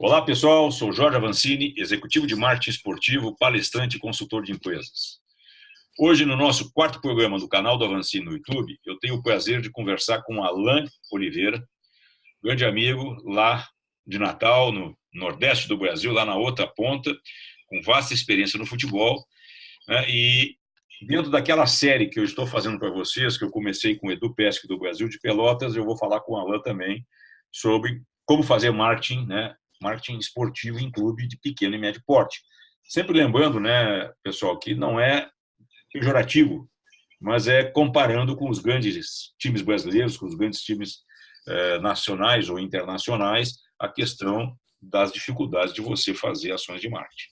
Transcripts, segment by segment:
Olá, pessoal. Sou Jorge Avancini, executivo de marketing esportivo, palestrante e consultor de empresas. Hoje, no nosso quarto programa do canal do Avancini no YouTube, eu tenho o prazer de conversar com Alain Oliveira, grande amigo lá de Natal, no Nordeste do Brasil, lá na outra ponta, com vasta experiência no futebol, né? E dentro daquela série que eu estou fazendo para vocês, que eu comecei com o Edu Pesce do Brasil de Pelotas, eu vou falar com o Alain também sobre como fazer marketing, né? Marketing esportivo em clube de pequeno e médio porte. Sempre lembrando, né, pessoal, que não é pejorativo, mas é comparando com os grandes times brasileiros, com os grandes times nacionais ou internacionais, a questão das dificuldades de você fazer ações de marketing.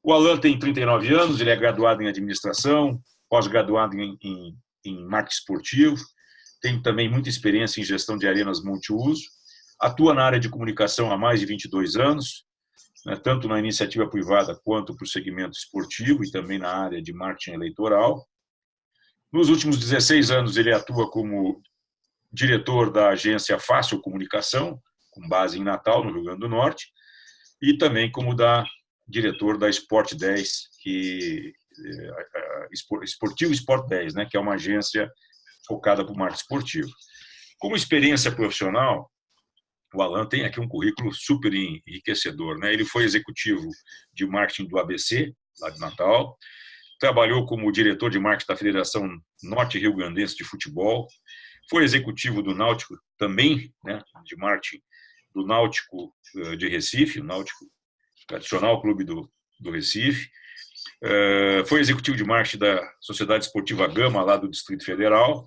O Alain tem 39 anos, ele é graduado em administração, pós-graduado em marketing esportivo, tem também muita experiência em gestão de arenas multiuso, atua na área de comunicação há mais de 22 anos, né, tanto na iniciativa privada quanto para o segmento esportivo e também na área de marketing eleitoral. Nos últimos 16 anos, ele atua como diretor da agência Fácil Comunicação, com base em Natal, no Rio Grande do Norte, e também como diretor da Sport 10, Esportivo Sport 10, né, que é uma agência focada para o marketing esportivo. Como experiência profissional, o Alain tem aqui um currículo super enriquecedor, né? Ele foi executivo de marketing do ABC, lá de Natal, trabalhou como diretor de marketing da Federação Norte Rio Grandense de Futebol, foi executivo do Náutico também, né, de marketing do Náutico de Recife, o Náutico, tradicional clube do Recife, foi executivo de marketing da Sociedade Esportiva Gama, lá do Distrito Federal.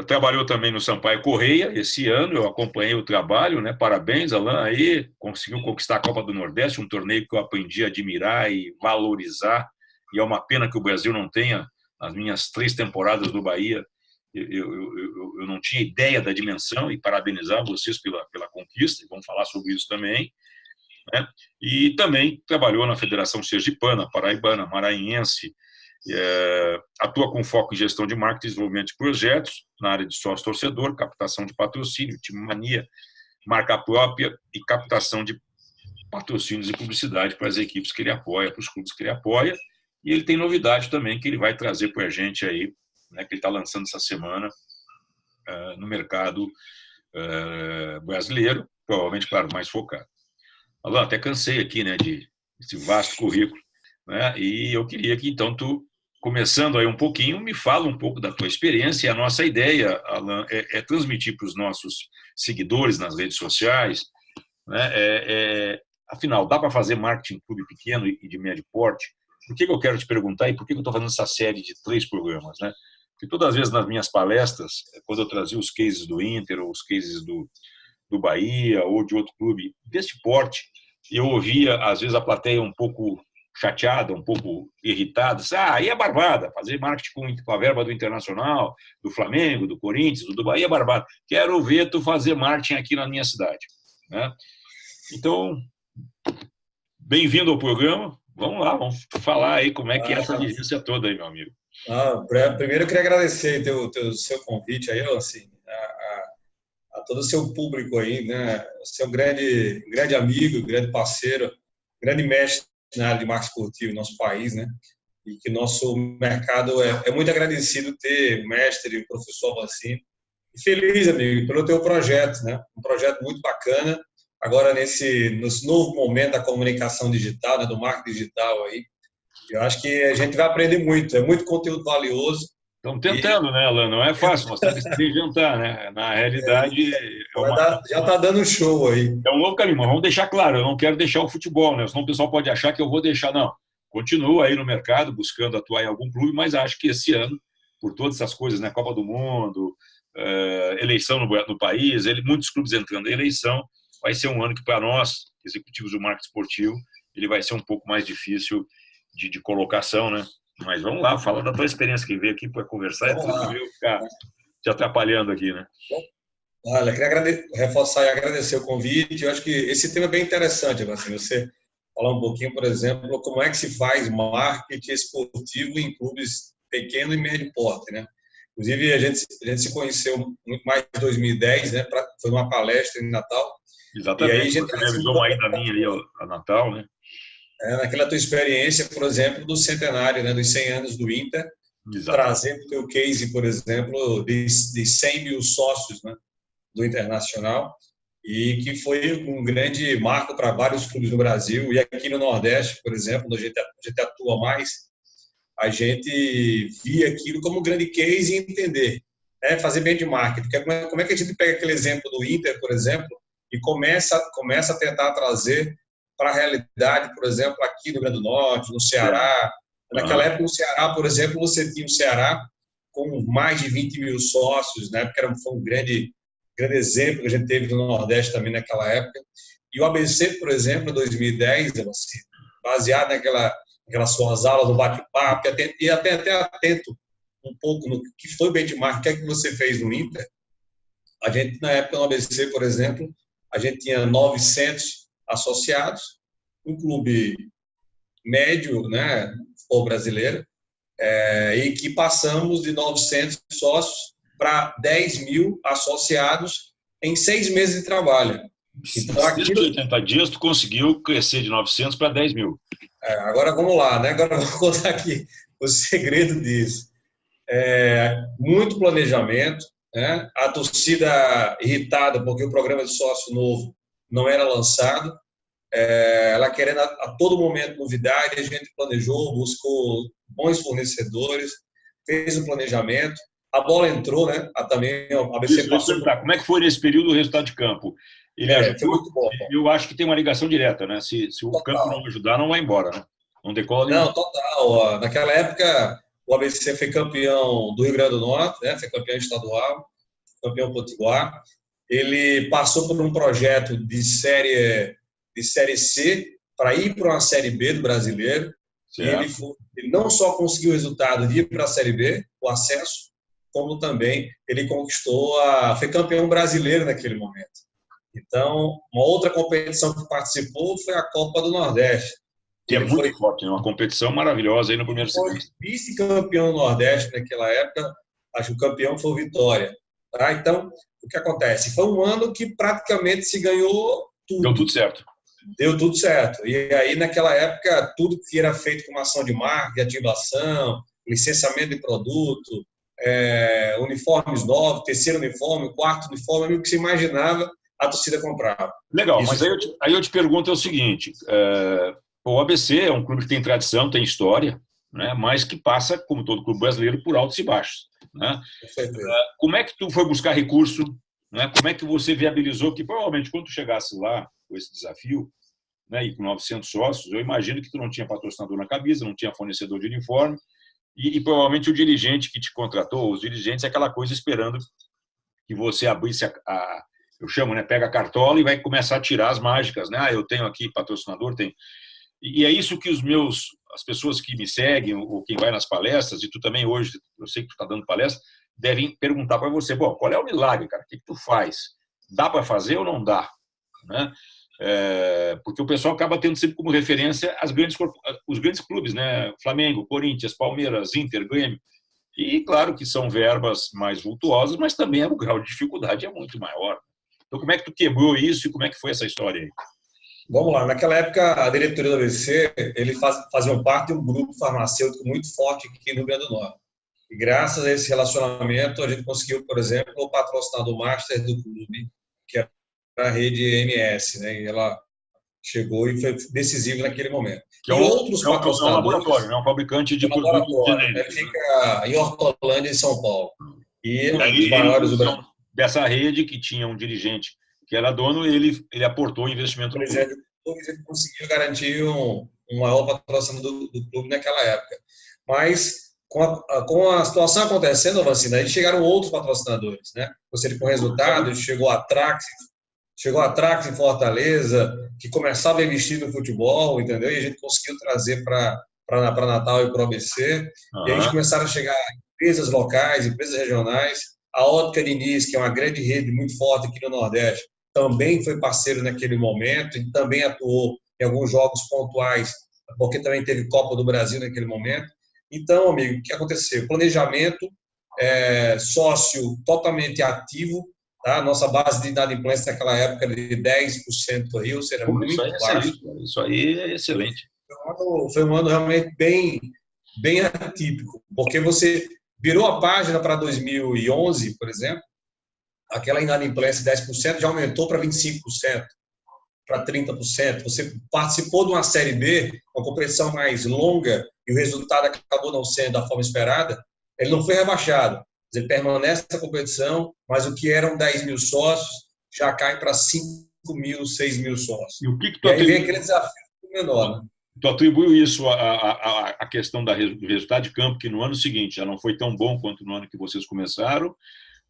Trabalhou também no Sampaio Correia. Esse ano eu acompanhei o trabalho, né? Parabéns, Alain, aí conseguiu conquistar a Copa do Nordeste, um torneio que eu aprendi a admirar e valorizar, e é uma pena que o Brasil não tenha. As minhas 3 temporadas no Bahia, eu não tinha ideia da dimensão, e parabenizar vocês pela conquista, e vamos falar sobre isso também, né? E também trabalhou na Federação Sergipana, Paraibana, Maranhense, atua com foco em gestão de marketing e desenvolvimento de projetos na área de sócio-torcedor, captação de patrocínio, time mania, marca própria e captação de patrocínios e publicidade para as equipes que ele apoia, para os clubes que ele apoia. E ele tem novidade também que ele vai trazer para a gente aí, né, que ele está lançando essa semana no mercado brasileiro, provavelmente, claro, mais focado. Alain, até cansei aqui, né, desse vasto currículo, né, e eu queria que, então, tu, começando aí um pouquinho, me fala um pouco da tua experiência. E a nossa ideia, Alain, é transmitir para os nossos seguidores nas redes sociais, né, afinal, dá para fazer marketing em clube pequeno e de médio porte? Por que eu quero te perguntar e por que eu estou fazendo essa série de 3 programas, né? Porque todas as vezes nas minhas palestras, quando eu trazia os cases do Inter ou os cases do Bahia ou de outro clube deste porte, eu ouvia, às vezes, a plateia um pouco chateada, um pouco irritada. Aí é barbada, fazer marketing com a verba do Internacional, do Flamengo, do Corinthians, do Bahia é barbada. Quero ver tu fazer marketing aqui na minha cidade, né? Então, bem-vindo ao programa. Vamos lá, vamos falar aí como é que é essa vivência toda aí, meu amigo. Primeiro eu queria agradecer o seu convite aí, assim, a todo o seu público aí, né? Você é um grande amigo, grande parceiro, grande mestre na área de marketing esportivo no nosso país, né? E que nosso mercado é muito agradecido ter o mestre, o professor Avancini. E feliz, amigo, pelo teu projeto, né? Um projeto muito bacana. Agora, nesse novo momento da comunicação digital, né? Do marketing digital aí, eu acho que a gente vai aprender muito. É muito conteúdo valioso. Estamos tentando, né, Alain? Não é fácil, nós temos que se reinventar, né? Na realidade, já está dando show aí. É um novo caminho, mas vamos deixar claro, eu não quero deixar o futebol, né? Senão o pessoal pode achar que eu vou deixar, não. Continuo aí no mercado, buscando atuar em algum clube, mas acho que esse ano, por todas essas coisas, né? Copa do Mundo, eleição no país, muitos clubes entrando em eleição, vai ser um ano que, para nós, executivos do marketing esportivo, ele vai ser um pouco mais difícil de colocação, né? Mas vamos lá, fala da tua experiência, que veio aqui para conversar, é tudo que veio ficar te atrapalhando aqui, né? Olha, queria reforçar e agradecer o convite. Eu acho que esse tema é bem interessante, assim, você falar um pouquinho, por exemplo, como é que se faz marketing esportivo em clubes pequeno e médio porte, né? Inclusive, a gente se conheceu muito mais em 2010, né? Foi uma palestra em Natal, E aí a Exatamente. gente Você me avisou uma ida minha ali a Natal, né? naquela tua experiência, por exemplo, do centenário, né, dos 100 anos do Inter, Exatamente. trazendo o teu case, por exemplo, de 100 mil sócios, né, do Internacional, e que foi um grande marco para vários clubes no Brasil. E aqui no Nordeste, por exemplo, onde a gente atua mais, a gente via aquilo como um grande case e entender, né, fazer benchmark. Porque como é que a gente pega aquele exemplo do Inter, por exemplo, e começa a tentar trazer para a realidade, por exemplo, aqui no Rio Grande do Norte, no Ceará. Naquela Uhum. época, no Ceará, por exemplo, você tinha o Ceará com mais de 20 mil sócios, né? Porque foi um grande exemplo que a gente teve no Nordeste também naquela época. E o ABC, por exemplo, em 2010, assim, baseado naquelas suas aulas do bate-papo, e até atento um pouco no que foi o benchmark, o que é que você fez no Inter. A gente, na época no ABC, por exemplo, a gente tinha 900 associados, um clube médio, né, futebol brasileiro, e que passamos de 900 sócios para 10 mil associados em 6 meses de trabalho. Em Então, aquilo. 180 dias, tu conseguiu crescer de 900 para 10 mil. Agora vamos lá, né? Agora eu vou contar aqui o segredo disso. Muito planejamento, né? A torcida irritada porque o programa de sócio novo não era lançado, ela querendo a todo momento novidade, a gente planejou, buscou bons fornecedores, fez o planejamento, a bola entrou, né? Também a ABC Isso, eu ia te passou por... perguntar, como é que foi nesse período o resultado de campo? Ele Foi ajudou? muito bom. Eu acho que tem uma ligação direta, né? Se o campo Total. não ajudar, não vai embora, né? Não decola nenhum. Não, total. Naquela época, o ABC foi campeão do Rio Grande do Norte, né? Foi campeão estadual, campeão potiguar. Ele passou por um projeto de série C para ir para uma série B do brasileiro. E ele não só conseguiu o resultado de ir para a série B, o acesso, como também ele foi campeão brasileiro naquele momento. Então, uma outra competição que participou foi a Copa do Nordeste. Que é Ele muito foi forte, né? Uma competição maravilhosa aí no primeiro semestre. vice-campeão do Nordeste naquela época, acho que o campeão foi o Vitória. Tá? Então, o que acontece? Foi um ano que praticamente se ganhou tudo. Deu tudo certo. Deu tudo certo. E aí, naquela época, tudo que era feito com ação de marca, de ativação, licenciamento de produto, uniformes novos, terceiro uniforme, quarto uniforme, amigo que se imaginava, a torcida comprava. Legal, mas aí eu te pergunto o seguinte, o ABC é um clube que tem tradição, tem história, né, mas que passa, como todo clube brasileiro, por altos e baixos. Né? Como é que tu foi buscar recurso? Né? Como é que você viabilizou que, provavelmente, quando tu chegasse lá com esse desafio, né, e com 900 sócios, eu imagino que tu não tinha patrocinador na camisa, não tinha fornecedor de uniforme, e provavelmente o dirigente que te contratou, os dirigentes, é aquela coisa esperando que você abrisse eu chamo, né, pega a cartola e vai começar a tirar as mágicas, né? Eu tenho aqui patrocinador, tem. E é isso que as pessoas que me seguem, ou quem vai nas palestras, e tu também hoje, eu sei que tu está dando palestra, devem perguntar para você, bom, qual é o milagre, cara? O que tu faz? Dá para fazer ou não dá? Né? Porque o pessoal acaba tendo sempre como referência os grandes clubes, né? Flamengo, Corinthians, Palmeiras, Inter, Grêmio. E claro que são verbas mais vultuosas, mas também o grau de dificuldade é muito maior. Então, como é que tu quebrou isso e como é que foi essa história aí? Vamos lá. Naquela época, a diretoria do ABC, ele fazia parte de um grupo farmacêutico muito forte aqui no Rio Grande do Norte. E graças a esse relacionamento, a gente conseguiu, por exemplo, o patrocinador master do clube, que era a rede MS, né? E ela chegou e foi decisivo naquele momento. Que e outros patrocinadores... É um laboratório, é um fabricante de produtos genéricos. Ele fica em Hortolândia, em São Paulo. E aí, os maiores do Brasil. Dessa rede, que tinha um dirigente que era dono, ele aportou investimento no clube. Ele conseguiu garantir um maior patrocínio do clube naquela época. Mas, com a situação acontecendo, aí chegaram outros patrocinadores. Né? Você com resultado, chegou a Trax em Fortaleza, que começava a investir no futebol, entendeu? E a gente conseguiu trazer para Natal e para o ABC. E a gente começaram a chegar empresas locais, empresas regionais. A Ótica Diniz, que é uma grande rede muito forte aqui no Nordeste, também foi parceiro naquele momento e também atuou em alguns jogos pontuais, porque também teve Copa do Brasil naquele momento. Então, amigo, o que aconteceu? Planejamento, sócio totalmente ativo, Tá? Nossa base de inadimplência naquela época era de 10% aí, ou seja, Isso aí muito é baixo. excelente, cara. Isso aí é excelente. Foi um ano realmente bem atípico, porque você virou a página para 2011, por exemplo, aquela inadimplência de 10% já aumentou para 25%, para 30%. Você participou de uma Série B, uma competição mais longa, e o resultado acabou não sendo da forma esperada, ele não foi rebaixado. Ele permanece na competição, mas o que eram 10 mil sócios já cai para 5 mil, 6 mil sócios. E o que E tu aí vem atribui? aquele desafio menor. Né? Tu atribuiu isso à questão do resultado de campo, que no ano seguinte já não foi tão bom quanto no ano que vocês começaram,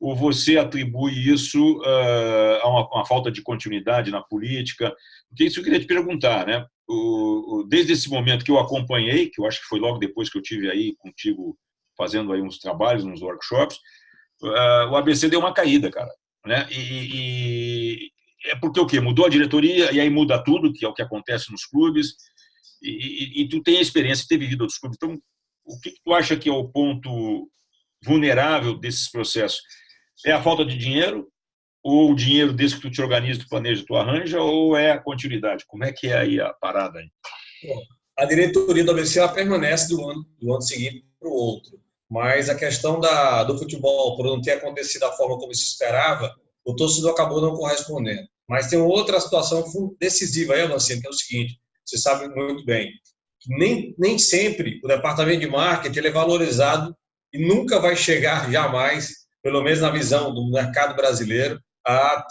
ou você atribui isso a uma falta de continuidade na política? Porque isso eu queria te perguntar, né? Desde esse momento que eu acompanhei, que eu acho que foi logo depois que eu tive aí contigo fazendo aí uns trabalhos, uns workshops, o ABC deu uma caída, cara, né? E é porque o quê? Mudou a diretoria e aí muda tudo, que é o que acontece nos clubes. E tu tem a experiência de ter vivido outros clubes. Então, o que tu acha que é o ponto vulnerável desses processos? É a falta de dinheiro? Ou o dinheiro desde que tu te organiza, tu planeja, tu arranja? Ou é a continuidade? Como é que é aí a parada aí? A diretoria do ABC ela permanece do ano seguinte para o outro. Mas a questão do futebol, por não ter acontecido da forma como se esperava, o torcedor acabou não correspondendo. Mas tem outra situação decisiva aí, Avancini, que é o seguinte: você sabe muito bem, que nem sempre o departamento de marketing ele é valorizado e nunca vai chegar jamais, pelo menos na visão do mercado brasileiro, a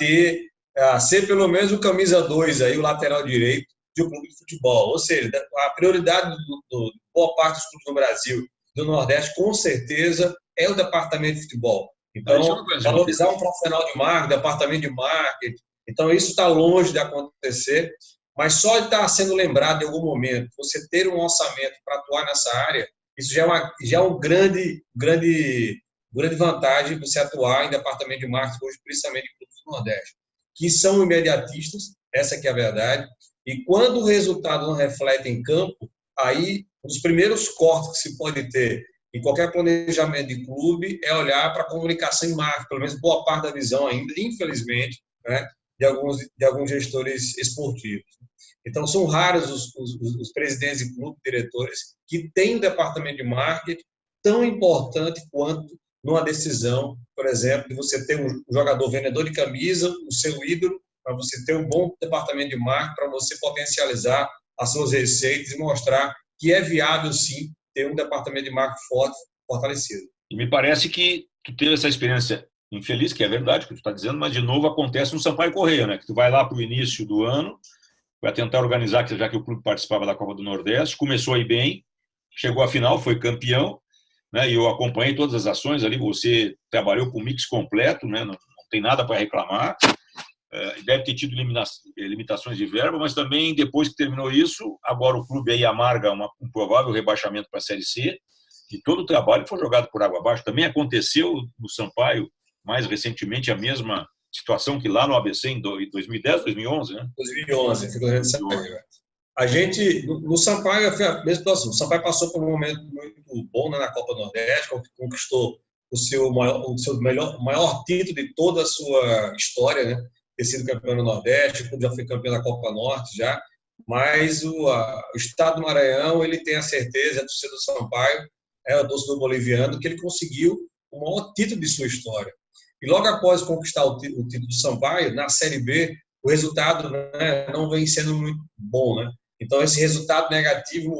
ser pelo menos o camisa 2 aí, o lateral direito de um clube de futebol. Ou seja, a prioridade de boa parte dos clubes no Brasil, do Nordeste, com certeza, é o departamento de futebol. Então, valorizar um profissional de marketing, departamento de marketing, então isso está longe de acontecer, mas só de estar sendo lembrado em algum momento, você ter um orçamento para atuar nessa área, isso já é um grande vantagem você atuar em departamento de marketing hoje, principalmente em clubes do Nordeste, que são imediatistas, essa que é a verdade, e quando o resultado não reflete em campo, aí um dos primeiros cortes que se pode ter em qualquer planejamento de clube é olhar para a comunicação e marketing, pelo menos boa parte da visão ainda, infelizmente, né, de alguns gestores esportivos. Então, são raros os presidentes de clube, diretores, que têm um departamento de marketing tão importante quanto numa decisão, por exemplo, de você ter um jogador vendedor de camisa, o seu ídolo, para você ter um bom departamento de marketing, para você potencializar as suas receitas e mostrar que é viável, sim, ter um departamento de marketing forte, fortalecido. E me parece que tu teve essa experiência infeliz, que é verdade, que tu está dizendo, mas de novo acontece no Sampaio Correia, né? Que tu vai lá para o início do ano, vai tentar organizar, já que o clube participava da Copa do Nordeste, começou aí bem, chegou à final, foi campeão, né? E eu acompanhei todas as ações ali, você trabalhou com o mix completo, né? Não tem nada para reclamar, deve ter tido limitações de verba, mas também depois que terminou isso, agora o clube aí amarga um provável rebaixamento para a Série C, e todo o trabalho foi jogado por água abaixo. Também aconteceu no Sampaio, mais recentemente, a mesma situação que lá no ABC em 2010, 2011, né? 2011, ficou grande Sampaio. A gente, no Sampaio, foi a mesma situação. O Sampaio passou por um momento muito bom, né, na Copa do Nordeste, conquistou o seu maior título de toda a sua história, né? Ter sido campeão do Nordeste, já foi campeão da Copa Norte já, mas o Estado do Maranhão, ele tem a certeza, a torcida do Sampaio, o torcedor boliviano, que ele conseguiu o maior título de sua história. E logo após conquistar o título do Sampaio, na Série B, o resultado, né, não vem sendo muito bom, né? Então, esse resultado negativo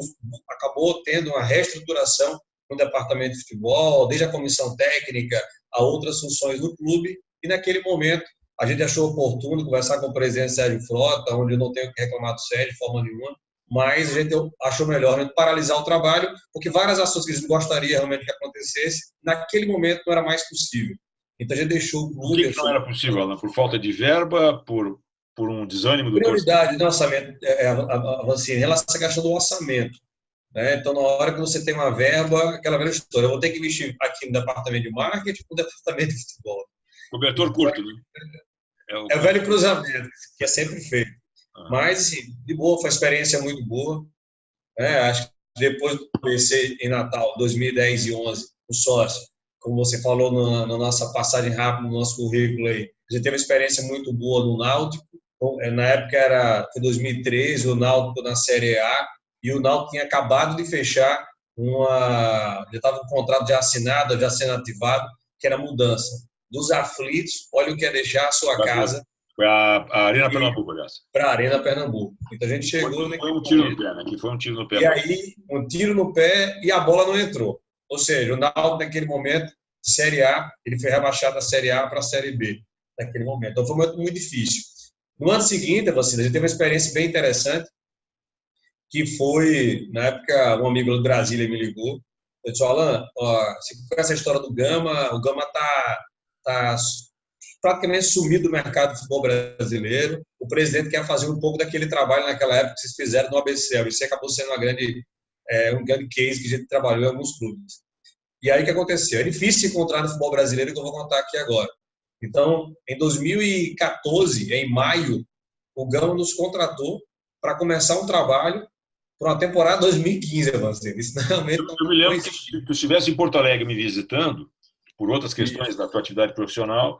acabou tendo uma reestruturação no departamento de futebol, desde a comissão técnica a outras funções do clube, e naquele momento a gente achou oportuno conversar com o presidente Sérgio Frota, onde eu não tenho que reclamar do Sérgio de forma nenhuma, mas a gente achou melhor a gente paralisar o trabalho, porque várias ações que a gente gostaria realmente que acontecesse, naquele momento não era mais possível. Então a gente deixou o clube... O que não era possível, Alan? Por falta de verba, por um desânimo do torcedor? Prioridade do orçamento, Avancini, em relação à questão do orçamento. Né? Então, na hora que você tem uma verba, aquela velha história, eu vou ter que investir aqui no departamento de marketing, no departamento de futebol. Cobertor curto, né? É o velho cruzamento, que é sempre feito. Mas, assim, de boa, foi uma experiência muito boa. Acho que depois do PC em Natal, 2010 e 11, o sócio, como você falou na nossa passagem rápida, no nosso currículo aí, gente teve uma experiência muito boa no Náutico. Na época foi 2013, o Náutico na Série A, e o Náutico tinha acabado de fechar já estava com um contrato já assinado, já sendo ativado, que era a mudança dos aflitos. Olha o que é deixar a sua casa. Foi a Arena Pernambuco, aliás. Para a Arena Pernambuco. Então a gente chegou Foi um tiro no pé, né? Que foi um tiro no pé. E aí, um tiro no pé e a bola não entrou. Ou seja, o Náutico, naquele momento, Série A, ele foi rebaixado da Série A para a Série B, naquele momento. Então foi um momento muito difícil. No ano seguinte, a gente teve uma experiência bem interessante, que foi, na época, um amigo de Brasília me ligou. Eu disse: Alan, você conhece essa história do Gama? O Gama tá praticamente sumido do mercado do futebol brasileiro. O presidente quer fazer um pouco daquele trabalho naquela época que vocês fizeram no ABC. O ABC acabou sendo um grande case que a gente trabalhou em alguns clubes. E aí o que aconteceu? É difícil se encontrar no futebol brasileiro, que eu vou contar aqui agora. Então, em 2014, em maio, o Gama nos contratou para começar um trabalho para uma temporada 2015, Isso realmente eu me lembro que tu estivesse em Porto Alegre me visitando, por outras questões da tua atividade profissional,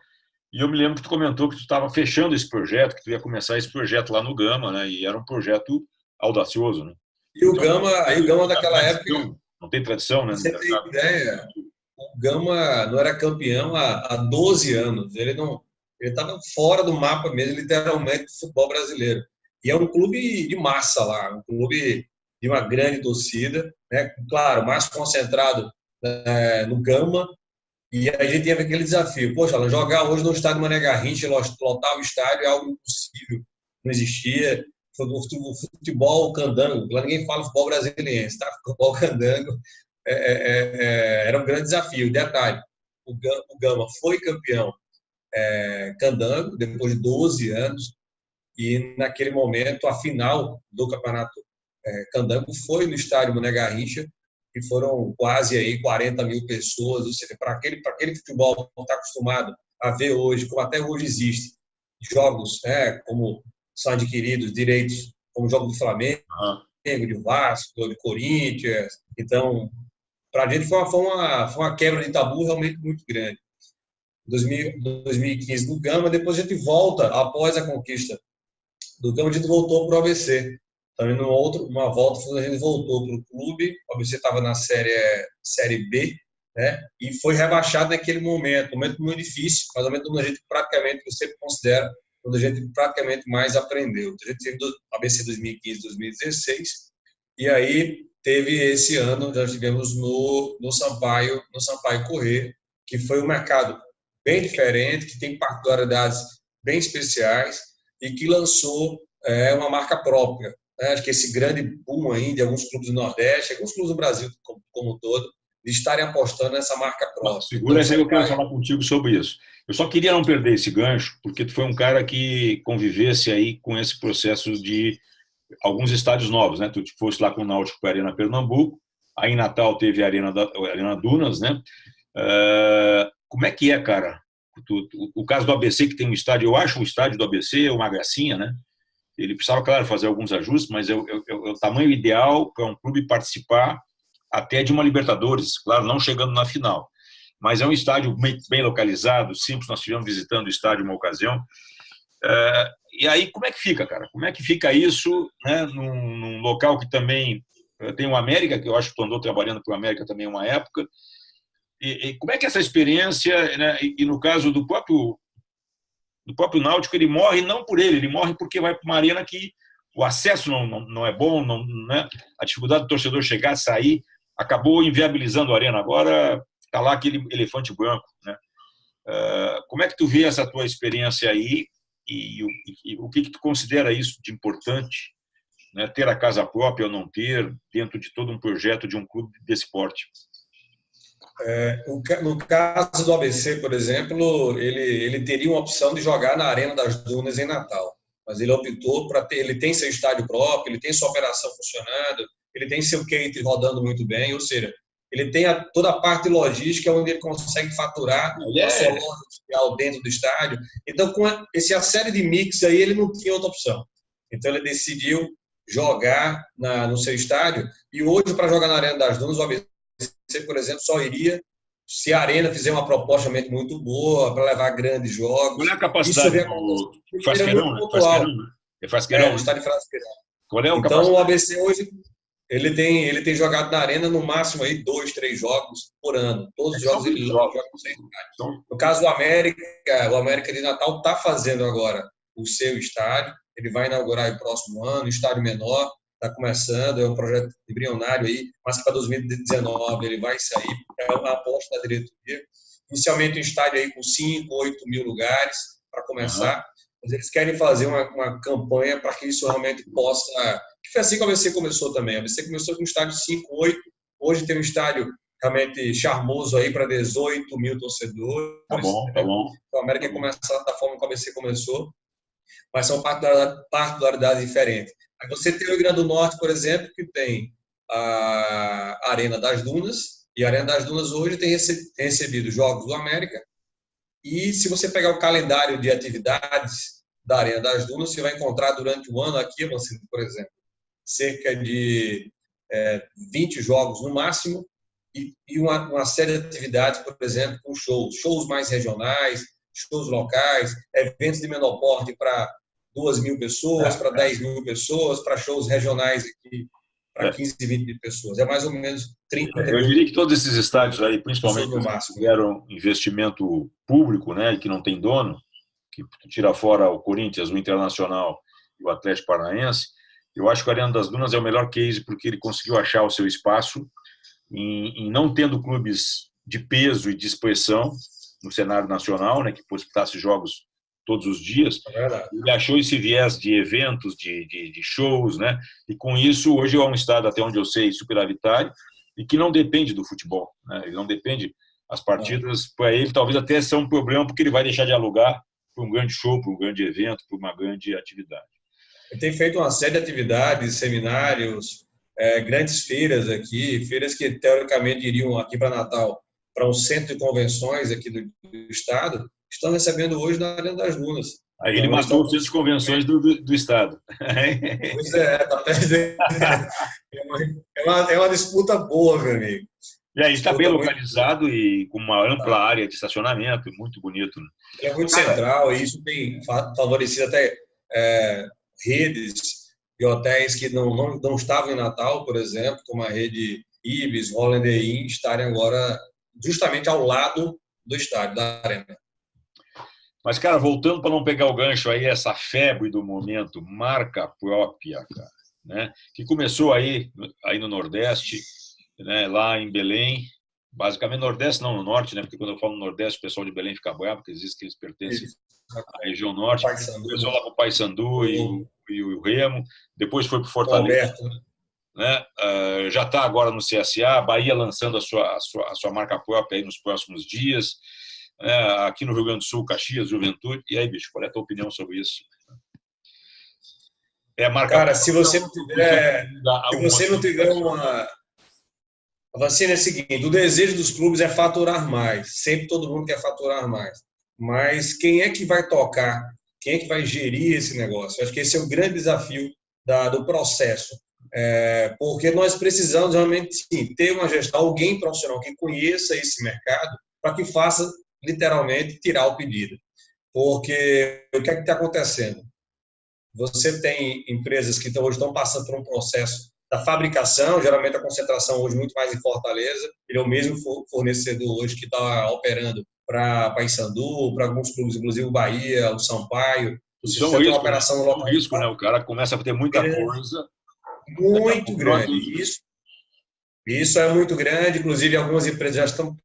e eu me lembro que tu comentou que tu estava fechando esse projeto, que tu ia começar esse projeto lá no Gama, né? E era um projeto audacioso, né? E o Gama daquela época... Não tem tradição, né? Você tem ideia, o Gama não era campeão há 12 anos. Ele estava fora do mapa mesmo, literalmente, do futebol brasileiro. E é um clube de massa lá, um clube de uma grande torcida, né? Claro, mais concentrado no Gama. E a gente teve aquele desafio: poxa, jogar hoje no estádio Mané Garrincha, lotar o estádio é algo impossível, não existia. O futebol candango, lá ninguém fala futebol brasiliense, tá? Futebol candango era um grande desafio. Detalhe: o Gama foi campeão candango depois de 12 anos, e naquele momento a final do campeonato candango foi no estádio Mané Garrincha, e foram quase aí 40 mil pessoas. Ou seja, para aquele futebol que não está acostumado a ver hoje, como até hoje existe, jogos como são adquiridos direitos, como o jogo do Flamengo, de Vasco, de Corinthians. Então, para a gente foi uma quebra de tabu realmente muito grande. 2015 no Gama, depois a gente volta, após a conquista do Gama, a gente voltou para o ABC. Também uma volta, a gente voltou para o clube. O ABC estava na série B, né? E foi rebaixado naquele momento muito difícil, mas ao momento onde a gente praticamente, eu sempre considero, quando a gente praticamente mais aprendeu. A gente teve ABC 2015, 2016, e aí teve esse ano, nós tivemos no Sampaio Corrêa, que foi um mercado bem diferente, que tem particularidades bem especiais e que lançou uma marca própria. Acho que esse grande boom aí de alguns clubes do Nordeste, alguns clubes do Brasil como um todo, de estarem apostando nessa marca própria. Segura aí que eu quero falar contigo sobre isso. Eu só queria não perder esse gancho, porque tu foi um cara que convivesse aí com esse processo de alguns estádios novos, né? Tu fosse lá com o Náutico para a Arena Pernambuco, aí em Natal teve a Arena Dunas, né? Como é que é, cara? O caso do ABC, que tem um estádio, eu acho o estádio do ABC uma gracinha, né? Ele precisava, claro, fazer alguns ajustes, mas é o tamanho ideal para um clube participar até de uma Libertadores, claro, não chegando na final. Mas é um estádio bem localizado, simples. Nós estivemos visitando o estádio uma ocasião. E aí, como é que fica, cara? Como é que fica isso, né, num local que também tem o América, que eu acho que tu andou trabalhando para o América também uma época. E como é que é essa experiência, né? E no caso do próprio Náutico, ele morre não por ele morre porque vai para uma arena que o acesso não é bom, né? A dificuldade do torcedor chegar, sair, acabou inviabilizando a arena. Agora está lá aquele elefante branco, né? Como é que tu vê essa tua experiência aí e o que tu considera isso de importante, né? Ter a casa própria ou não ter, dentro de todo um projeto de um clube desse porte? No caso do ABC, por exemplo, ele teria uma opção de jogar na Arena das Dunas em Natal, mas ele optou ele tem seu estádio próprio, ele tem sua operação funcionando, ele tem seu catering rodando muito bem, ou seja, ele tem toda a parte logística onde ele consegue faturar a sua loja industrial dentro do estádio. Então, com essa série de mix aí, ele não tinha outra opção. Então, ele decidiu jogar no seu estádio, e hoje, para jogar na Arena das Dunas, o ABC, por exemplo, só iria Se a Arena fizer uma proposta realmente muito boa para levar grandes jogos, Qual é a isso capacidade vem acontecendo do de maneira Frasqueirão, muito né? pontual. É Frasqueirão, No né? estádio Frasqueirão. Qual é a Então, o capacidade? ABC hoje ele tem jogado na Arena no máximo aí 2, 3 jogos por ano. Todos os São jogos ele muitos joga jogos. no seu estádio. São... No caso do o América de Natal está fazendo agora o seu estádio. Ele vai inaugurar o próximo ano, estádio menor, está começando, é um projeto embrionário aí, mas que para 2019 ele vai sair, é uma aposta da diretoria. Inicialmente um estádio aí com 5, 8 mil lugares para Uhum. começar, mas eles querem fazer uma campanha para que isso realmente possa... Que foi assim que a ABC começou também. A ABC começou com um estádio 5, 8, hoje tem um estádio realmente charmoso aí para 18 mil torcedores. Tá bom, tá bom. Então, a América Tá bom. começar da forma que a ABC começou, mas são particularidades diferentes. Aí você tem o Rio Grande do Norte, por exemplo, que tem a Arena das Dunas, e a Arena das Dunas hoje tem recebido jogos do América, e se você pegar o calendário de atividades da Arena das Dunas, você vai encontrar durante o ano aqui, por exemplo, cerca de 20 jogos no máximo, e uma série de atividades, por exemplo, com shows mais regionais, shows locais, eventos de menor porte para 2 mil pessoas, para 10 mil pessoas, para shows regionais aqui para É. 15, 20 mil pessoas. É mais ou menos 30 Eu diria que todos esses estádios aí, pessoas principalmente no os que máximo. tiveram investimento público, né, e que não tem dono, que tira fora o Corinthians, o Internacional e o Atlético Paranaense, eu acho que a Arena das Dunas é o melhor case porque ele conseguiu achar o seu espaço em não tendo clubes de peso e de expressão no cenário nacional, né, que possibilitasse jogos todos os dias. É verdade. Ele achou esse viés de eventos, de shows, né? E com isso, hoje é um estado, até onde eu sei, superavitário e que não depende do futebol, né? Ele não depende. As partidas, para ele, talvez até são um problema, porque ele vai deixar de alugar para um grande show, para um grande evento, para uma grande atividade. Ele tem feito uma série de atividades, seminários, grandes feiras aqui, feiras que teoricamente iriam aqui para Natal, para um centro de convenções aqui do estado, estão recebendo hoje na Arena das Dunas. Aí ele Então, eles matou estão... o centro de convenções do estado. Pois é, tá perdendo. É uma disputa boa, meu amigo. E aí está bem Disputa muito boa. localizado e com uma ampla Tá. área de estacionamento, muito bonito. Né? É muito Cara, central e isso tem favorecido até redes de hotéis que não estavam em Natal, por exemplo, como a rede Ibis, Holiday Inn, estarem agora justamente ao lado do estádio, da Arena. mas, cara, voltando para não pegar o gancho aí, essa febre do momento, marca própria, cara, né? Que começou aí no Nordeste, né? Lá em Belém, basicamente Nordeste, não no Norte, né? Porque quando eu falo Nordeste, o pessoal de Belém fica bravo, porque existe que eles pertencem Isso. à região O Norte. Paysandu, Começou né? lá com o Paysandu e o Remo, depois foi para o O Fortaleza, Alberto, né? né? Já está agora no CSA, Bahia lançando a sua marca própria aí nos próximos dias. Aqui no Rio Grande do Sul, Caxias, Juventude. E aí, bicho, qual é a tua opinião sobre isso? É a marca Cara, se própria você não tiver, se alguma você não tiver coisa? uma... A vacina é o seguinte, o desejo dos clubes é faturar mais. Sempre todo mundo quer faturar mais. Mas quem é que vai tocar? Quem é que vai gerir esse negócio? Eu acho que esse é o grande desafio do processo. Porque nós precisamos realmente sim, ter uma gestão, alguém profissional que conheça esse mercado para que faça, literalmente, tirar o pedido. Porque o que é que está acontecendo? Você tem empresas que hoje estão passando por um processo da fabricação, geralmente a concentração hoje muito mais em Fortaleza, ele é o mesmo fornecedor hoje que está operando para Paysandu, para alguns clubes, inclusive o Bahia, o Sampaio. Isso é Você um tem uma risco, né? operação no É um local risco, né? O cara começa a ter muita coisa, daqui a muito pouco não grande. atende. Isso é muito grande, inclusive algumas empresas já estão,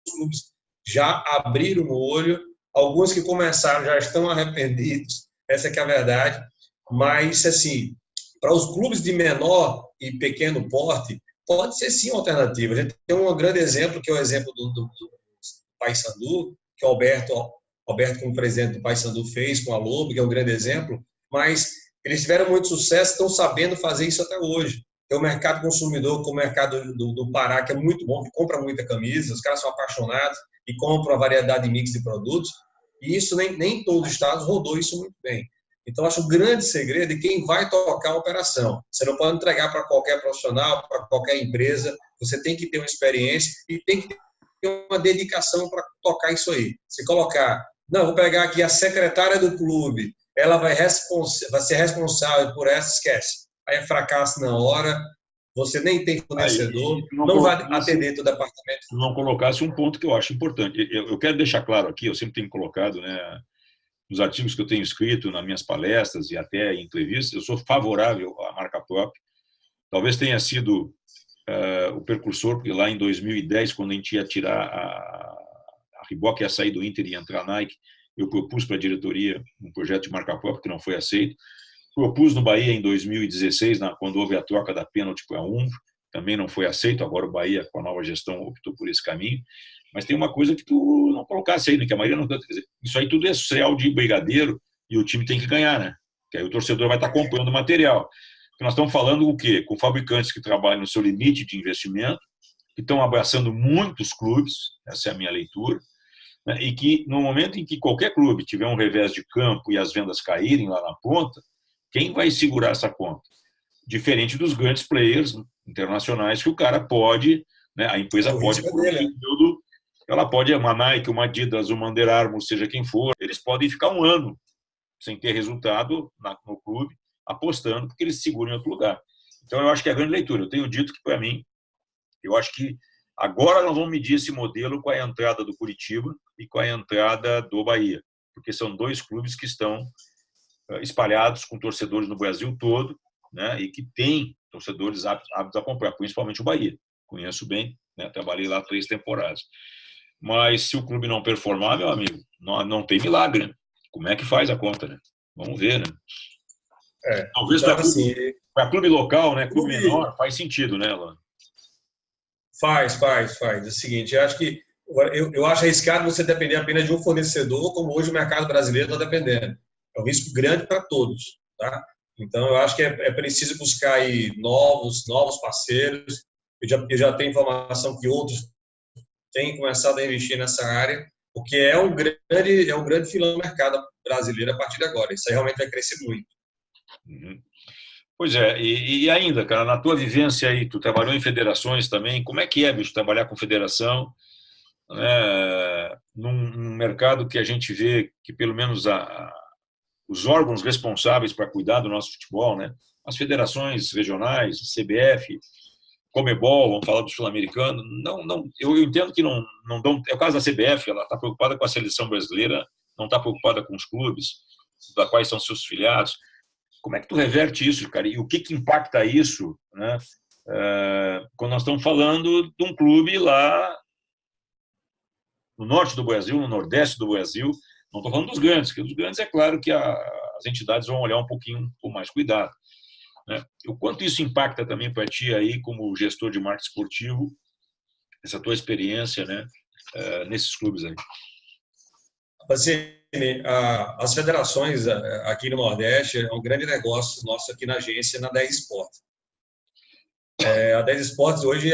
os clubes já abriram o olho, alguns que começaram já estão arrependidos, essa que é a verdade, mas assim, para os clubes de menor e pequeno porte, pode ser sim uma alternativa. A gente tem um grande exemplo, que é o exemplo do Paysandu, que o Alberto, como presidente do Paysandu, fez com a Lobo, que é um grande exemplo, mas eles tiveram muito sucesso, estão sabendo fazer isso até hoje. Tem o mercado consumidor, como o mercado do Pará, que é muito bom, que compra muita camisa, os caras são apaixonados e compram uma variedade de mix de produtos, e isso nem todos os estados rodou isso muito bem. Então, acho o grande segredo de quem vai tocar a operação. Você não pode entregar para qualquer profissional, para qualquer empresa, você tem que ter uma experiência e tem que uma dedicação para tocar isso aí. Se colocar, não, vou pegar aqui a secretária do clube, ela vai ser responsável por essa, esquece. Aí é fracasso na hora, você nem tem fornecedor, não vai atender todo o departamento. Não colocasse um ponto que eu acho importante. Eu quero deixar claro aqui, eu sempre tenho colocado, né, nos artigos que eu tenho escrito, nas minhas palestras e até em entrevistas, eu sou favorável à marca própria. Talvez tenha sido o precursor, porque lá em 2010, quando a gente ia tirar a Reebok, ia sair do Inter e entrar a Nike, eu propus para a diretoria um projeto de marca própria que não foi aceito. Propus no Bahia em 2016, quando houve a troca da pênalti para a Umbro, também não foi aceito. Agora o Bahia, com a nova gestão, optou por esse caminho. Mas tem uma coisa que tu não colocasse aí, né? Que a maioria não... Isso aí tudo é social de brigadeiro e o time tem que ganhar, né? Que aí o torcedor vai estar comprando material. Nós estamos falando o quê? Com fabricantes que trabalham no seu limite de investimento, que estão abraçando muitos clubes, essa é a minha leitura, né? E que no momento em que qualquer clube tiver um revés de campo e as vendas caírem lá na ponta, quem vai segurar essa conta? Diferente dos grandes players internacionais que o cara pode, né? A empresa pode, por um período, ela pode, uma Nike, uma Adidas, uma Under Armour, seja quem for, eles podem ficar um ano sem ter resultado no clube, apostando porque eles se seguram em outro lugar. Então, eu acho que é a grande leitura. Eu tenho dito que, para mim, eu acho que agora nós vamos medir esse modelo com a entrada do Curitiba e com a entrada do Bahia, porque são dois clubes que estão espalhados com torcedores no Brasil todo, né, e que têm torcedores aptos a comprar, principalmente o Bahia. Conheço bem, né, trabalhei lá 3 temporadas. Mas se o clube não performar, meu amigo, não tem milagre. Né? Como é que faz a conta? Né? Vamos ver, né? Talvez então, para clube local, né, clube menor, faz sentido, né, Alan? Faz. É o seguinte, eu acho arriscado você depender apenas de um fornecedor, como hoje o mercado brasileiro está dependendo. É um risco grande para todos, tá? Então, eu acho que é preciso buscar aí novos parceiros. Eu já tenho informação que outros têm começado a investir nessa área, porque é um grande filão do mercado brasileiro a partir de agora. Isso aí realmente vai crescer muito. Uhum. Pois é, e ainda, cara, na tua vivência aí, tu trabalhou em federações também, como é que é, bicho, trabalhar com federação, né, num mercado que a gente vê que pelo menos os órgãos responsáveis para cuidar do nosso futebol, né, as federações regionais, CBF, Comebol, vamos falar do sul-americano, eu entendo que não dão, é o caso da CBF, ela está preocupada com a seleção brasileira, não está preocupada com os clubes, da quais são seus filiados. Como é que tu reverte isso, cara? E o que impacta isso, né? Quando nós estamos falando de um clube lá no norte do Brasil, no nordeste do Brasil, não estou falando dos grandes, porque os grandes é claro que as entidades vão olhar um pouquinho com mais cuidado. Né? O quanto isso impacta também para ti aí, como gestor de marketing esportivo, essa tua experiência, né, nesses clubes aí? As federações aqui no Nordeste é um grande negócio nosso aqui na agência, na 10 Esportes. A 10 Esportes hoje,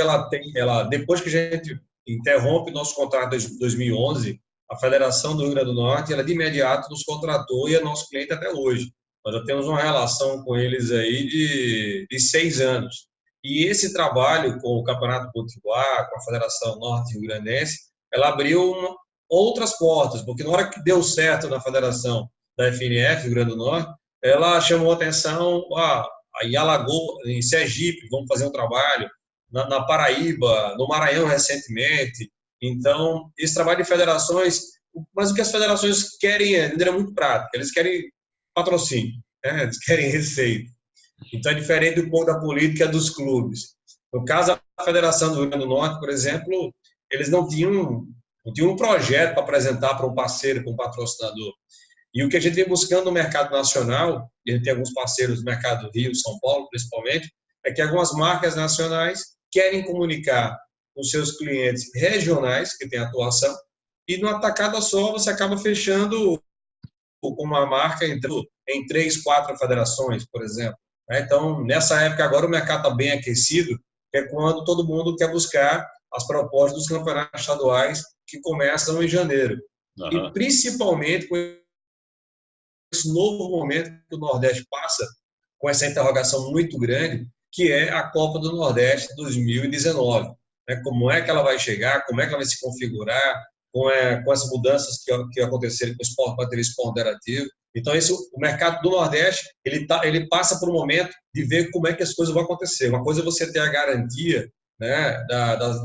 depois que a gente interrompe nosso contrato de 2011, a Federação do Rio Grande do Norte, ela de imediato nos contratou e é nosso cliente até hoje. Nós já temos uma relação com eles aí de 6 anos. E esse trabalho com o Campeonato Potiguar, com a Federação Norte Rio Grandense, ela abriu outras portas, porque na hora que deu certo na federação da FNF, Rio Grande do Norte, ela chamou atenção em Alagoas, em Sergipe, vamos fazer um trabalho, na Paraíba, no Maranhão recentemente. Então, esse trabalho de federações, mas o que as federações querem é muito prático, eles querem patrocínio, né? Eles querem receita. Então, é diferente um pouco da política dos clubes. No caso da Federação do Rio Grande do Norte, por exemplo, eles não tinham um projeto para apresentar para um parceiro, para um patrocinador. E o que a gente vem buscando no mercado nacional, e a gente tem alguns parceiros no mercado Rio, São Paulo, principalmente, é que algumas marcas nacionais querem comunicar com seus clientes regionais, que têm atuação, e no atacado só você acaba fechando com uma marca em 3, 4 federações, por exemplo. Então, nessa época agora o mercado está bem aquecido, que é quando todo mundo quer buscar as propostas dos campeonatos estaduais que começam em janeiro. Uhum. E principalmente com esse novo momento que o Nordeste passa, com essa interrogação muito grande, que é a Copa do Nordeste 2019. né? Como é que ela vai chegar, como é que ela vai se configurar, com as mudanças que aconteceram com o esporte bateria interativo. Então, o mercado do Nordeste, ele passa por um momento de ver como é que as coisas vão acontecer. Uma coisa é você ter a garantia, né,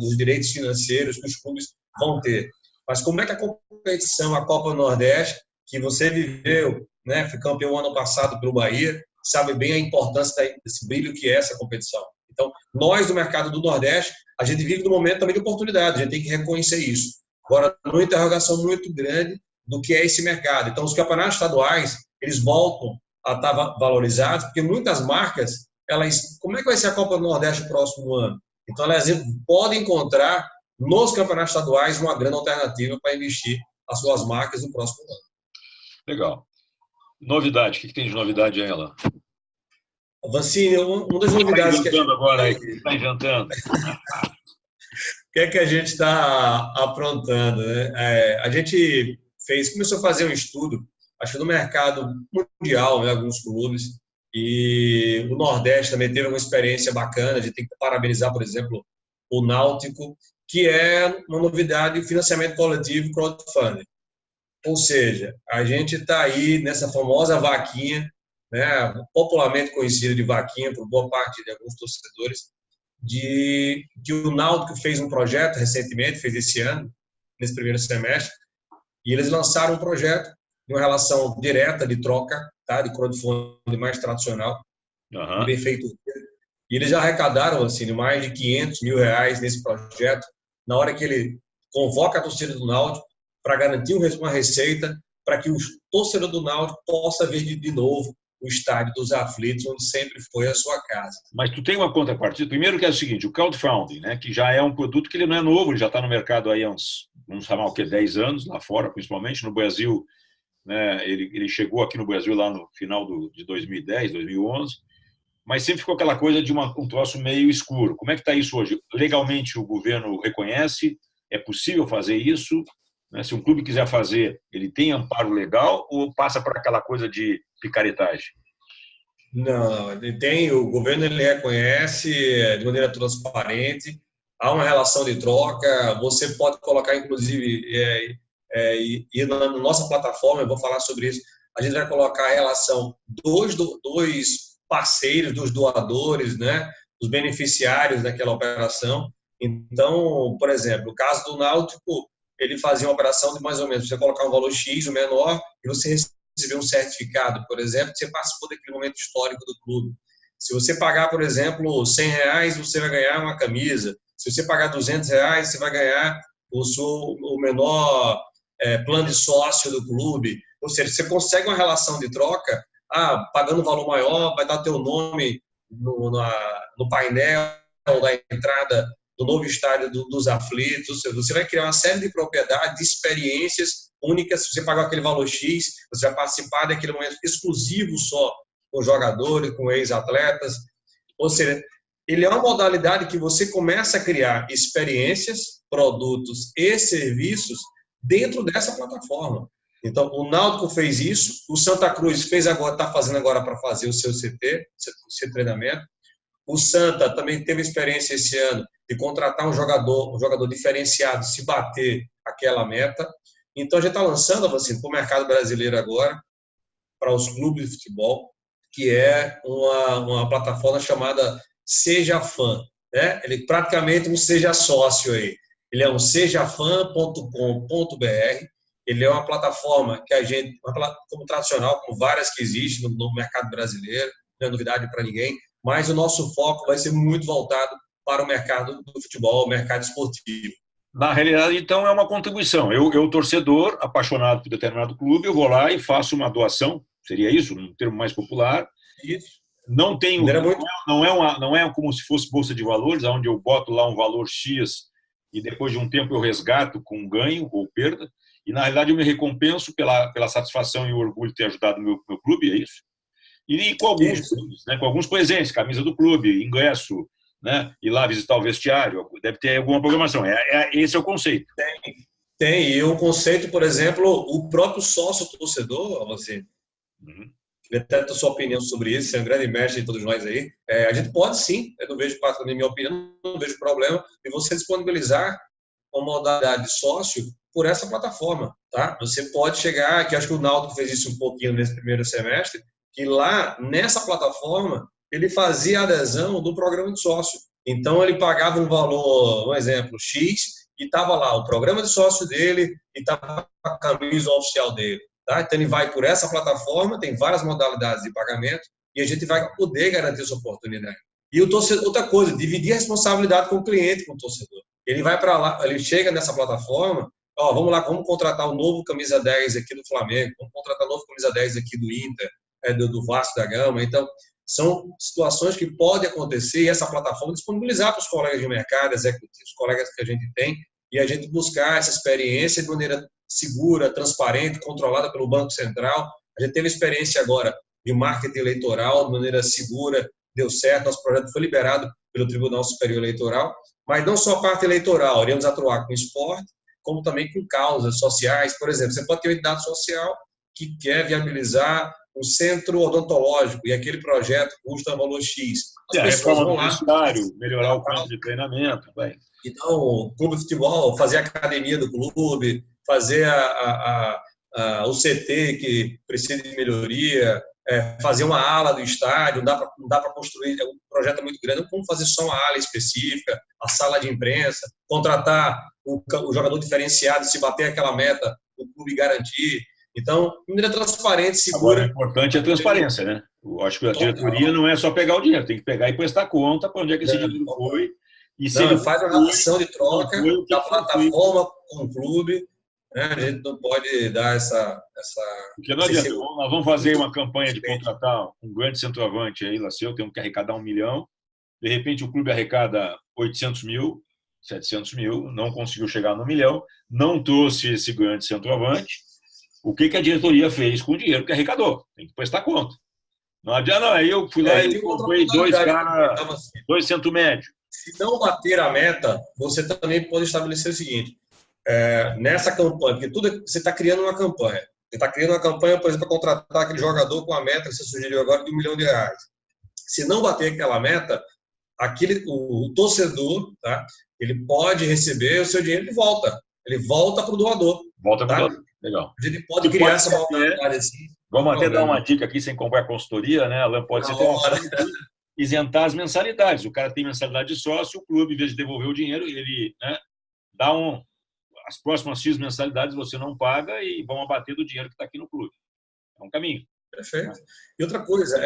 dos direitos financeiros que os clubes vão ter. Mas como é que a competição, a Copa do Nordeste, que você viveu, né, foi campeão ano passado pelo Bahia, sabe bem a importância desse brilho que é essa competição. Então, nós do mercado do Nordeste, a gente vive num momento também de oportunidade, a gente tem que reconhecer isso. Agora, uma interrogação muito grande do que é esse mercado. Então, os campeonatos estaduais, eles voltam a estar valorizados, porque muitas marcas, como é que vai ser a Copa do Nordeste no próximo ano? Então, elas podem encontrar nos campeonatos estaduais uma grande alternativa para investir as suas marcas no próximo ano. Legal. Novidade, o que tem de novidade aí, Alan? Vancini, uma das novidades que a gente... agora aí, o que está inventando? O que é que a gente está aprontando, né? A gente começou a fazer um estudo, acho que no mercado mundial, né, alguns clubes, e o Nordeste também teve uma experiência bacana. A gente tem que parabenizar, por exemplo, o Náutico, que é uma novidade de financiamento coletivo crowdfunding. Ou seja, a gente está aí nessa famosa vaquinha, né, popularmente conhecida de vaquinha por boa parte de alguns torcedores, que o Náutico fez um projeto recentemente, fez esse ano, nesse primeiro semestre, e eles lançaram um projeto de uma relação direta de troca, tá, de crowdfunding mais tradicional, bem feito. E eles já arrecadaram assim, mais de R$500 mil nesse projeto, na hora que ele convoca a torcida do Náutico para garantir uma receita para que o torcedor do Náutico possa ver de novo o estádio dos aflitos, onde sempre foi a sua casa. Mas tu tem uma contrapartida. Primeiro que é o seguinte, o crowdfunding, né, que já é um produto que ele não é novo, ele já está no mercado aí há uns, vamos chamar o quê, 10 anos, lá fora, principalmente. No Brasil, né, ele chegou aqui no Brasil lá no final de 2010, 2011, mas sempre ficou aquela coisa de um troço meio escuro. Como é que está isso hoje? Legalmente o governo reconhece? É possível fazer isso? Se um clube quiser fazer, ele tem amparo legal ou passa por aquela coisa de picaretagem? Não, ele tem, o governo ele reconhece de maneira transparente, há uma relação de troca, você pode colocar, inclusive, e na nossa plataforma, eu vou falar sobre isso, a gente vai colocar a relação dos parceiros, dos doadores, né, dos beneficiários daquela operação. Então, por exemplo, o caso do Náutico, ele fazia uma operação de mais ou menos, você colocar um valor X, o menor, e você receber um certificado, por exemplo, você participou daquele momento histórico do clube. Se você pagar, por exemplo, R$100, você vai ganhar uma camisa. Se você pagar R$200, você vai ganhar o menor plano de sócio do clube. Ou seja, você consegue uma relação de troca, pagando um valor maior, vai dar teu nome no painel da entrada do novo estádio dos aflitos. Você vai criar uma série de propriedades, de experiências únicas. Se você pagar aquele valor X, você vai participar daquele momento exclusivo só com jogadores, com ex-atletas. Ou seja, ele é uma modalidade que você começa a criar experiências, produtos e serviços dentro dessa plataforma. Então, o Náutico fez isso, o Santa Cruz está fazendo agora para fazer o seu CT, o seu treinamento. O Santa também teve experiência esse ano de contratar um jogador diferenciado, se bater aquela meta. Então, a gente está lançando assim, para o mercado brasileiro agora, para os clubes de futebol, que é uma plataforma chamada Seja Fã. Né? Ele praticamente um Seja Sócio aí. Ele é um sejafan.com.br. Ele é uma plataforma que como tradicional, como várias que existem no mercado brasileiro, não é novidade para ninguém, mas o nosso foco vai ser muito voltado para o mercado do futebol, o mercado esportivo. Na realidade, então, é uma contribuição. Eu torcedor, apaixonado por determinado clube, eu vou lá e faço uma doação, seria isso, num termo mais popular. Isso. Não é como se fosse bolsa de valores, onde eu boto lá um valor X e depois de um tempo eu resgato com ganho ou perda. E, na realidade, eu me recompenso pela satisfação e o orgulho de ter ajudado o meu clube, é isso? E com alguns clubes, né? Com alguns presentes, camisa do clube, ingresso, né? Ir lá visitar o vestiário, deve ter alguma programação. Esse é o conceito. Tem. E o conceito, por exemplo, o próprio sócio torcedor, assim, queria até a sua opinião sobre isso, você é um grande mestre de todos nós aí. A gente pode sim, eu não vejo, na minha opinião, não vejo problema em você disponibilizar uma modalidade de sócio por essa plataforma, tá? Você pode chegar, que acho que o Náutico fez isso um pouquinho nesse primeiro semestre, que lá, nessa plataforma, ele fazia a adesão do programa de sócio. Então, ele pagava um valor, um exemplo, X, e estava lá o programa de sócio dele e estava a camisa oficial dele. Tá? Então, ele vai por essa plataforma, tem várias modalidades de pagamento, e a gente vai poder garantir essa oportunidade. E o torcedor, outra coisa, dividir a responsabilidade com o cliente, com o torcedor. Ele vai para lá, ele chega nessa plataforma, ó, vamos lá, vamos contratar o novo camisa 10 aqui do Flamengo, vamos contratar o novo camisa 10 aqui do Inter, do Vasco da Gama. Então, são situações que podem acontecer e essa plataforma disponibilizar para os colegas de mercado, executivos, colegas que a gente tem, e a gente buscar essa experiência de maneira segura, transparente, controlada pelo Banco Central. A gente teve experiência agora de marketing eleitoral de maneira segura, deu certo, nosso projeto foi liberado pelo Tribunal Superior Eleitoral, mas não só a parte eleitoral, iremos atuar com esporte, como também com causas sociais. Por exemplo, você pode ter uma entidade social que quer viabilizar um centro odontológico e aquele projeto custa valor X. As pessoas vão lá, melhorar o campo de treinamento. Então, clube de futebol, fazer a academia do clube, fazer o CT que precisa de melhoria, fazer uma ala do estádio, não dá para construir, um projeto muito grande, como fazer só uma ala específica, a sala de imprensa, contratar o jogador diferenciado, se bater aquela meta, o clube garantir. Então, de maneira transparente, segura. Agora, o importante é a transparência, né? Eu acho que a diretoria não é só pegar o dinheiro, tem que pegar e prestar conta para onde é que esse dinheiro foi. E se ele faz uma relação de troca da plataforma com o clube. A gente não pode dar essa... Porque não adianta, nós vamos fazer uma campanha de contratar um grande centroavante aí, Laceu, temos que arrecadar 1 milhão, de repente o clube arrecada 800 mil, 700 mil, não conseguiu chegar no 1 milhão, não trouxe esse grande centroavante. O que a diretoria fez com o dinheiro que arrecadou? Tem que prestar conta. Não adianta, não. Aí eu fui lá e comprei dois centro médio. Se não bater a meta, você também pode estabelecer o seguinte, nessa campanha, porque você está criando uma campanha. Você está criando uma campanha, por exemplo, para contratar aquele jogador com a meta que você sugeriu agora de R$1 milhão. Se não bater aquela meta, o torcedor, tá, ele pode receber o seu dinheiro de volta. Ele volta para o doador. Volta para o doador. Legal. A gente pode criar essa modalidade assim. Vamos até dar uma dica aqui, sem comprar consultoria, né, Alan? Pode ser isentar as mensalidades. O cara tem mensalidade de sócio, o clube, em vez de devolver o dinheiro, ele, né, dá as próximas X mensalidades você não paga e vão abater do dinheiro que está aqui no clube. É um caminho. Perfeito. E outra coisa,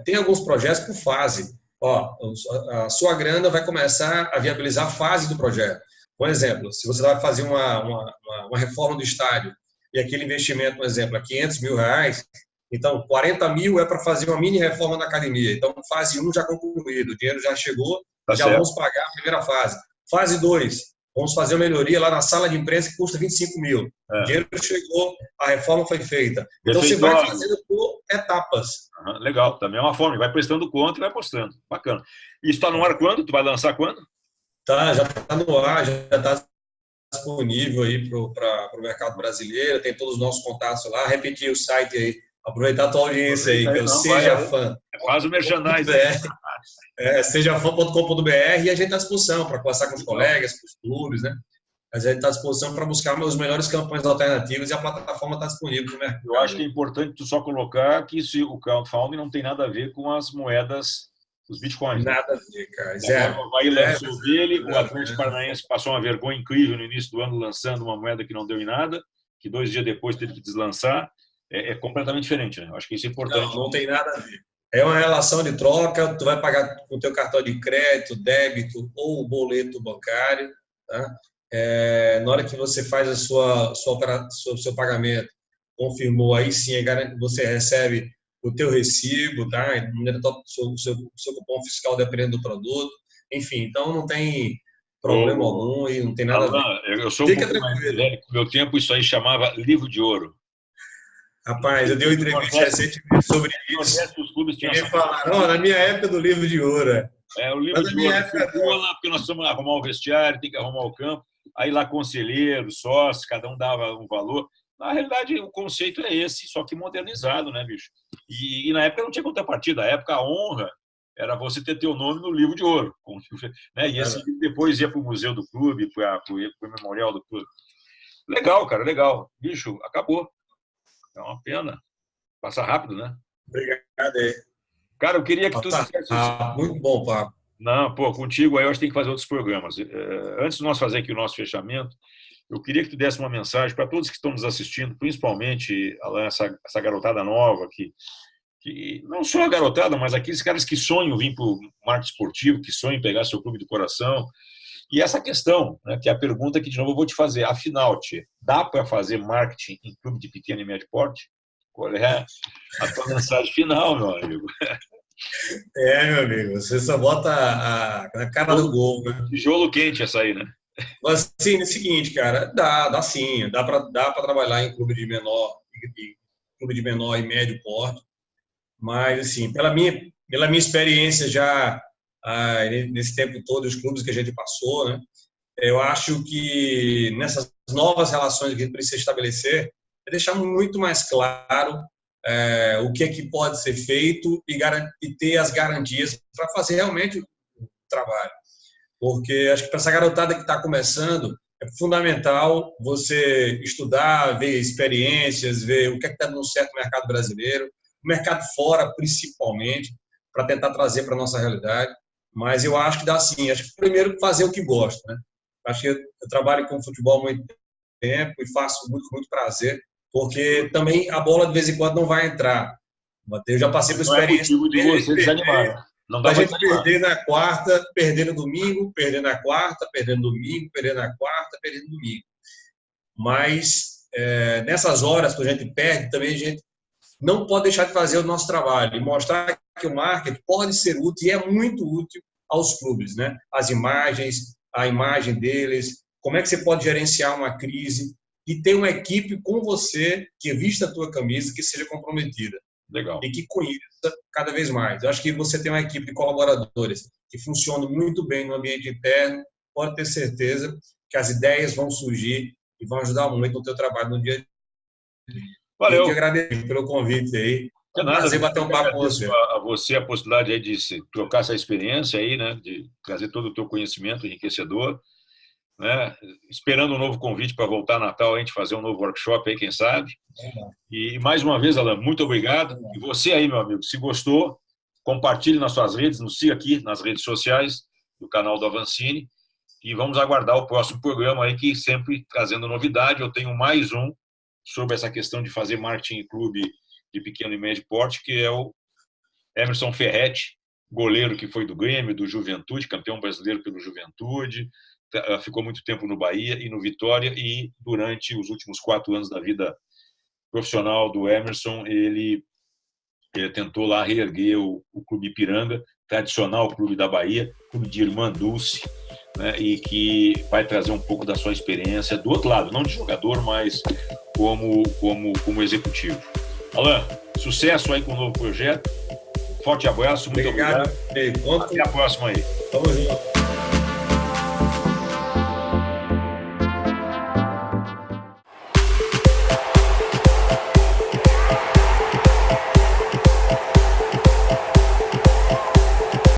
tem alguns projetos por fase. A sua grana vai começar a viabilizar a fase do projeto. Por exemplo, se você vai fazer uma reforma do estádio e aquele investimento, por exemplo, é R$500 mil, então 40 mil é para fazer uma mini reforma na academia. Então, fase 1 já concluído, o dinheiro já chegou, já vamos pagar a primeira fase. Fase 2, vamos fazer uma melhoria lá na sala de imprensa que custa 25 mil. O dinheiro chegou, a reforma foi feita. Então, você vai fazendo por etapas. Legal, também é uma forma. Vai prestando conta e vai postando. Bacana. Isso está no ar quando? Tu vai lançar quando? Já está no ar, já está disponível aí para o mercado brasileiro. Tem todos os nossos contatos lá. Repetir o site aí. Aproveitar a tua audiência aí, que é o Seja Fã. Faz o merchandising. Sejafã.com.br e a gente está à disposição para conversar com os colegas, com os clubes, né? A gente está à disposição para buscar os melhores campanhas alternativas e a plataforma está disponível no mercado. Eu acho que é importante tu só colocar que o crowdfunding não tem nada a ver com as moedas, os bitcoins. Nada a ver, cara. Zero. O Havaí lançou dele, o Atlético Paranaense passou uma vergonha incrível no início do ano lançando uma moeda que não deu em nada, que 2 dias depois teve que deslançar. É completamente diferente, né? Eu acho que isso é importante. Não tem nada a ver. É uma relação de troca, tu vai pagar com o teu cartão de crédito, débito ou boleto bancário, tá? Na hora que você faz o seu pagamento, confirmou, aí sim você recebe o teu recibo, tá? O seu cupom fiscal dependendo do produto. Enfim, então não tem problema algum e não tem nada a ver. Eu sou um pouco mais velho, no meu tempo isso aí chamava livro de ouro. Rapaz, eu dei uma entrevista recentemente sobre isso. E falaram, na minha época do livro de ouro. O livro de ouro circula, porque nós precisamos arrumar o vestiário, tem que arrumar o campo. Aí lá conselheiro, sócio, cada um dava um valor. Na realidade, o conceito é esse, só que modernizado, né, bicho? E na época não tinha contrapartida. Na época, a honra era você ter teu nome no livro de ouro. Né? E esse livro depois ia para o museu do clube, para o memorial do clube. Legal, cara, legal. Bicho, acabou. É uma pena. Passa rápido, né? Obrigado aí. Cara, eu queria que tu dissesse... Muito bom, papo. Não, pô, contigo aí eu acho que tem que fazer outros programas. Antes de nós fazer aqui o nosso fechamento, eu queria que tu desse uma mensagem para todos que estão nos assistindo, principalmente, Alan, essa garotada nova que não só a garotada, mas aqueles caras que sonham vir para o marketing esportivo, que sonham em pegar seu clube do coração. E essa questão, né, que é a pergunta que, de novo, eu vou te fazer. Afinal, dá para fazer marketing em clube de pequeno e médio porte? Qual é a tua mensagem final, meu amigo? Meu amigo, você só bota a cara do gol, né? Tijolo quente essa aí, né? Mas, assim, é o seguinte, cara, dá sim, dá para trabalhar em clube de menor e médio porte, mas, assim, pela minha experiência já nesse tempo todo, os clubes que a gente passou, né, eu acho que nessas novas relações que a gente precisa estabelecer, é deixar muito mais claro o que é que pode ser feito e ter as garantias para fazer realmente o trabalho. Porque acho que para essa garotada que está começando, é fundamental você estudar, ver experiências, ver o que é que está dando certo no mercado brasileiro, o mercado fora, principalmente, para tentar trazer para a nossa realidade. Mas eu acho que dá sim. Acho que primeiro fazer o que gosta, né? Acho que eu trabalho com futebol há muito tempo e faço muito, muito prazer, porque também a bola de vez em quando não vai entrar. Eu já passei por experiência. Não é motivo de você desanimar. Não dá a gente perder na quarta, perder no domingo, perder na quarta, perder no domingo, perder na quarta, perder no domingo. Mas nessas horas que a gente perde, também a gente não pode deixar de fazer o nosso trabalho e mostrar que o marketing pode ser útil e é muito útil aos clubes, né? As imagens, a imagem deles, como é que você pode gerenciar uma crise e ter uma equipe com você que vista a tua camisa, que seja comprometida. Legal. E que conheça cada vez mais. Eu acho que você tem uma equipe de colaboradores que funciona muito bem no ambiente interno, pode ter certeza que as ideias vão surgir e vão ajudar muito no teu trabalho no dia a dia. Valeu. Eu que agradeço pelo convite aí. É um prazer bater um papo com você. A você a possibilidade aí de trocar essa experiência aí, né, de trazer todo o teu conhecimento enriquecedor, né? Esperando um novo convite para voltar a Natal, a gente fazer um novo workshop aí, quem sabe. E mais uma vez, Alan, muito obrigado. E você aí, meu amigo, se gostou, compartilhe nas suas redes, nos siga aqui nas redes sociais do canal do Avancini e vamos aguardar o próximo programa aí, que sempre trazendo novidade. Eu tenho mais um sobre essa questão de fazer marketing em clube de pequeno e médio porte, que é o Emerson Ferretti, goleiro que foi do Grêmio, do Juventude, campeão brasileiro pelo Juventude, ficou muito tempo no Bahia e no Vitória, e durante os últimos 4 anos da vida profissional do Emerson, ele tentou lá reerguer o Clube Ipiranga, tradicional clube da Bahia, clube de Irmã Dulce, né, e que vai trazer um pouco da sua experiência do outro lado, não de jogador, mas como executivo. Alan, sucesso aí com o novo projeto. Forte abraço, muito obrigado. Até a próxima aí. Tamo junto.